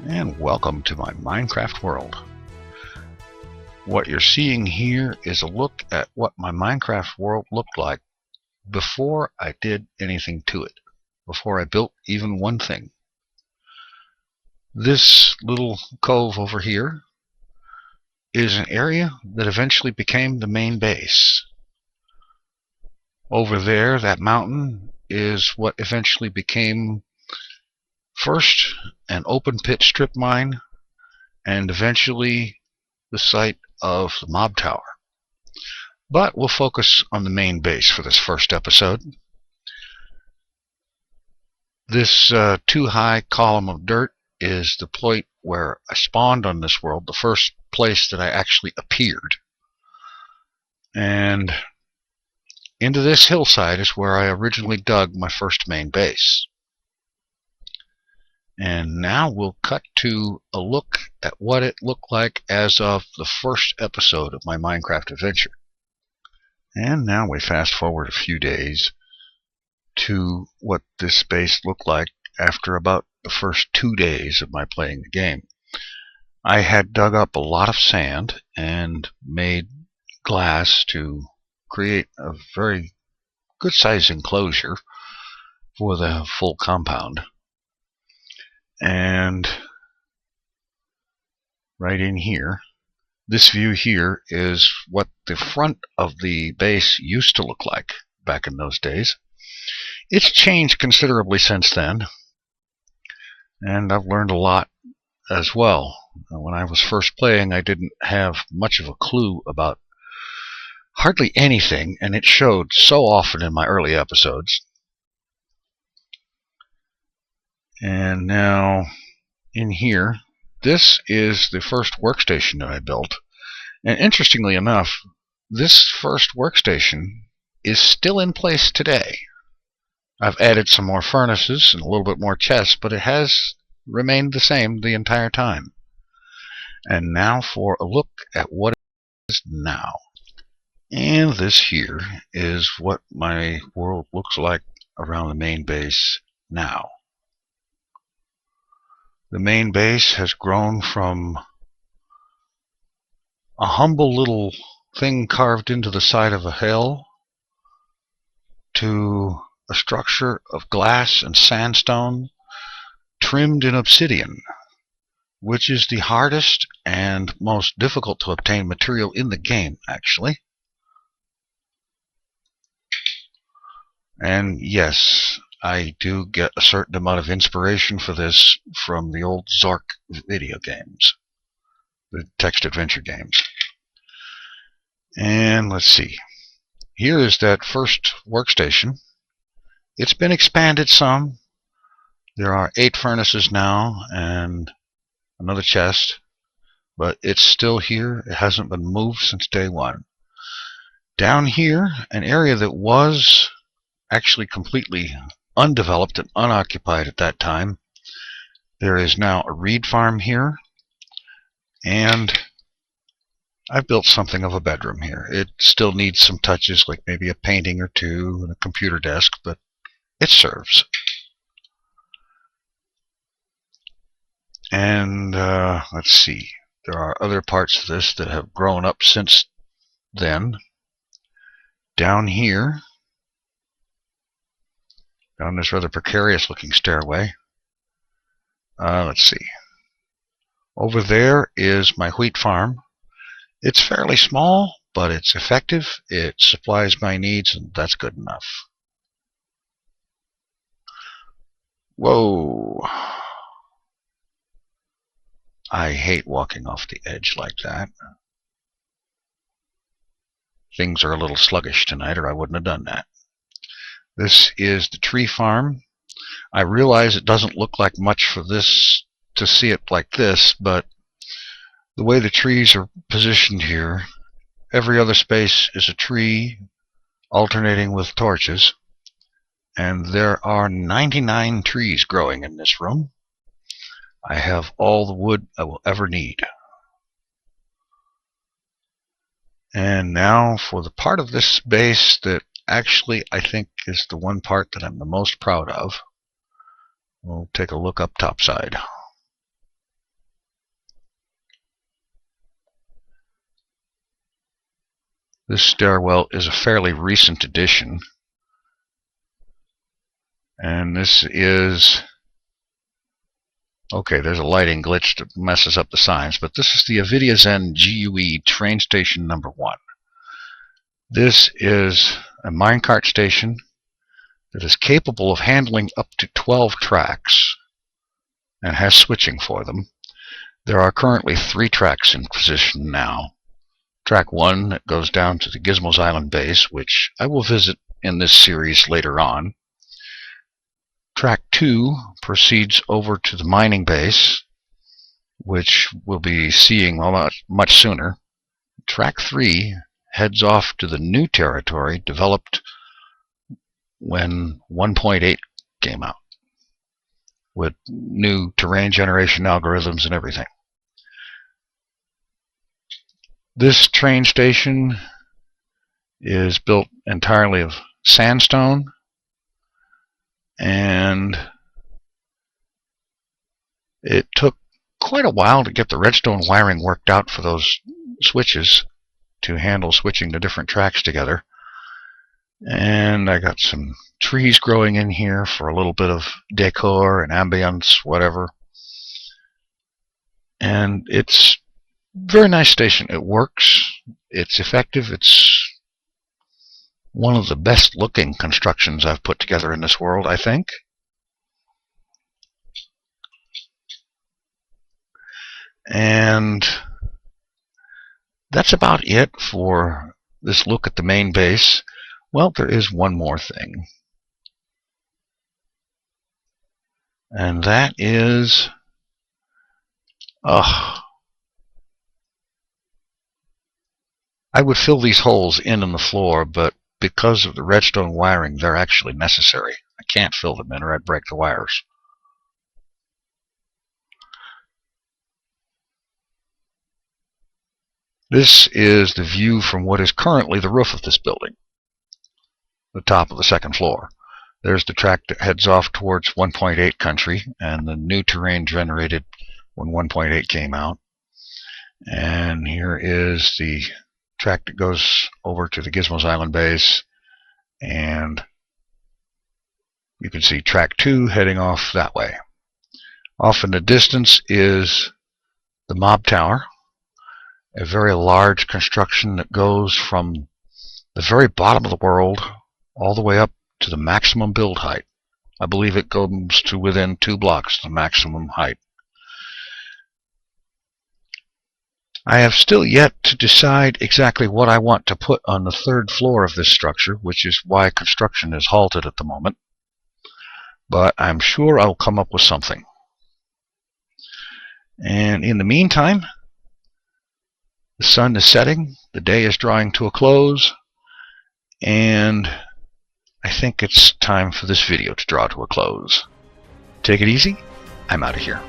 and welcome to my Minecraft world. What you're seeing here is a look at what my Minecraft world looked like before I did anything to it, before I built even one thing. This little cove over here is an area that eventually became the main base. Over there, that mountain is what eventually became first an open pit strip mine and eventually the site of the mob tower. But we'll focus on the main base for this first episode. This too high column of dirt is the point where I spawned on this world, the first place that I actually appeared. And into this hillside is where I originally dug my first main base. And now we'll cut to a look at what it looked like as of the first episode of my Minecraft adventure. And now we fast forward a few days to what this base looked like after about the first 2 days of my playing the game. I had dug up a lot of sand and made glass to create a very good size enclosure for the full compound. And right in here, this view here is what the front of the base used to look like back in those days. It's changed considerably since then, and I've learned a lot as well. When I was first playing, I didn't have much of a clue about hardly anything, and it showed so often in my early episodes. And now in here, this is the first workstation that I built. And interestingly enough, this first workstation is still in place today. I've added some more furnaces and a little bit more chests, but it has remained the same the entire time. And now for a look at what it is now. And this here is what my world looks like around the main base now. The main base has grown from a humble little thing carved into the side of a hill to a structure of glass and sandstone trimmed in obsidian, which is the hardest and most difficult to obtain material in the game, actually. And yes, I do get a certain amount of inspiration for this from the old Zork video games, the text adventure games. And let's see. Here is that first workstation. It's been expanded some. There are 8 furnaces now and another chest, but it's still here. It hasn't been moved since day one. Down here, an area that was actually completely undeveloped and unoccupied at that time. There is now a reed farm here, and I've built something of a bedroom here. It still needs some touches, like maybe a painting or two and a computer desk, but it serves. And let's see, there are other parts of this that have grown up since then. Down here, down this rather precarious looking stairway. Let's see. Over there is my wheat farm. It's fairly small, but it's effective. It supplies my needs, and that's good enough. Whoa. I hate walking off the edge like that. Things are a little sluggish tonight, or I wouldn't have done that. This is the tree farm. I realize it doesn't look like much for this to see it like this, but the way the trees are positioned here, every other space is a tree alternating with torches, and there are 99 trees growing in this room. I have all the wood I will ever need. And now for the part of this base that actually I think is the one part that I'm the most proud of. We'll take a look up topside. This stairwell is a fairly recent addition. And this is... okay, there's a lighting glitch that messes up the signs, but this is the Avidia-Zen GUE train station number 1. This is a minecart station that is capable of handling up to 12 tracks and has switching for them. There are currently 3 tracks in position now. Track 1 that goes down to the Gizmos Island base, which I will visit in this series later on. Track 2 proceeds over to the mining base, which we'll be seeing much sooner. Track 3 heads off to the new territory developed when 1.8 came out, with new terrain generation algorithms and everything. This train station is built entirely of sandstone, and it took quite a while to get the redstone wiring worked out for those switches to handle switching the different tracks together. And I got some trees growing in here for a little bit of decor and ambience, whatever. And it's a very nice station. It works, it's effective, it's one of the best looking constructions I've put together in this world, I think. And that's about it for this look at the main base. Well, there is one more thing. And that is... I would fill these holes in the floor, but because of the redstone wiring, they're actually necessary. I can't fill them in or I'd break the wires. This is the view from what is currently the roof of this building, the top of the second floor. There's the track that heads off towards 1.8 country and the new terrain generated when 1.8 came out. And here is the track that goes over to the Gizmos Island base, and you can see track 2 heading off that way. Off in the distance is the mob tower, a very large construction that goes from the very bottom of the world all the way up to the maximum build height. I believe it goes to within 2 blocks of the maximum height. I have still yet to decide exactly what I want to put on the 3rd floor of this structure, which is why construction is halted at the moment. But I'm sure I'll come up with something. And in the meantime, the sun is setting, the day is drawing to a close, and I think it's time for this video to draw to a close. Take it easy. I'm out of here.